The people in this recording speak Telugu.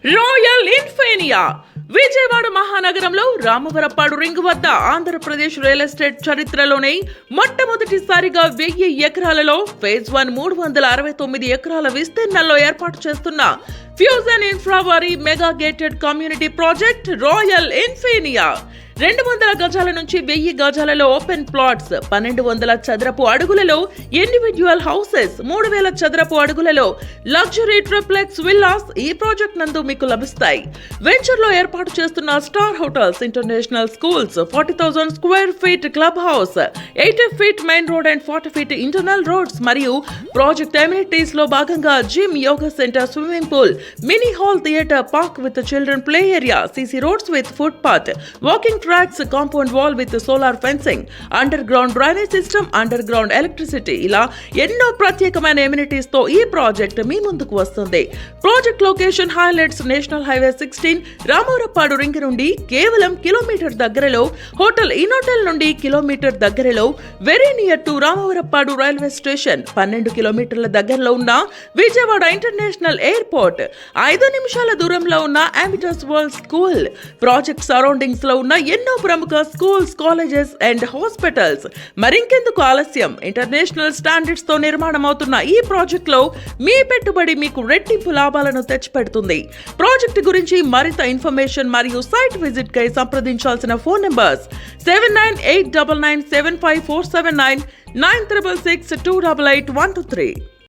రాయల్ ఇన్ఫీనియా విజయవాడ మహానగరంలో రామవరపాడు రింగ్ వద్ద ఆంధ్రప్రదేశ్ రియల్ ఎస్టేట్ చరిత్రలోనే మొట్టమొదటిసారిగా 1000 ఎకరాలలో ఫేజ్ 1 369 ఎకరాల విస్తీర్ణంలో ఏర్పాటు చేస్తున్న ఫ్యూజన్ ఇన్ఫ్రా వారి mega gated community project Royal Infinia 200 గజాల నుంచి 1000 గజాలలో ఓపెన్ ప్లాట్స్, 1200 చదరపు అడుగులలో ఇండివిడ్యువల్ హౌసెస్, 3000 చదరపు అడుగులలో లగ్జరీ ట్రిప్లెక్స్ విల్లాస్ ఈ ప్రాజెక్ట్ నందు మీకు లభిస్తాయి. వెంచర్ లో ఏర్పాటు చేస్తున్న star hotels, international schools, 40,000 square feet club house, 80 feet main road and 40 feet internal roads మరియు ప్రాజెక్ట్ ఎమ్యూనిటీస్ లో భాగంగా gym, yoga centre, swimming pool, mini hall, theatre, park with children play area, CC roads with foot path, walking tracks, compound wall with solar fencing, under ground drainage system, under ground electricity ఇలా ఎన్నో ప్రత్యేకమైన ఎమ్యూనిటీస్ తో ఈ ప్రాజెక్ట్ మీ ముందుకు వస్తుంది. Project location highlights national highway 16 Ramavarapadu ring నుండి కేవలం కిలోమీటర్ దగ్గరలో, హోటల్ ఇనోటెల్ నుండి కిలోమీటర్ దగ్గరలో, very near to Ramavarapadu railway station, 12 కిలోమీటర్ల దగ్గరలో ఉన్న విజయవాడ ఇంటర్నేషనల్ ఎయిర్పోర్ట్, 5 నిమిషాల దూరంలో ఉన్న Ambitus world school, project surroundings లో ఉన్న ఎన్నో ప్రముఖ స్కూల్స్, కాలేజెస్ అండ్ హాస్పిటల్స్. మరింకెందుకు ఆలస్యం? ఇంటర్నేషనల్ స్టాండర్డ్స్ తో నిర్మాణం అవుతున్న ఈ ప్రాజెక్ట్ లో మీ పెట్టుబడి మీకు రెట్టింపు లాభాలను తెచ్చిపెడుతుంది. ప్రాజెక్ట్ గురించి మరింత ఇన్ఫర్మేషన్ మరియు సైట్ విజిట్ కై సంప్రదించాల్సిన ఫోన్ నంబర్స్ 7989975479, 9662888123.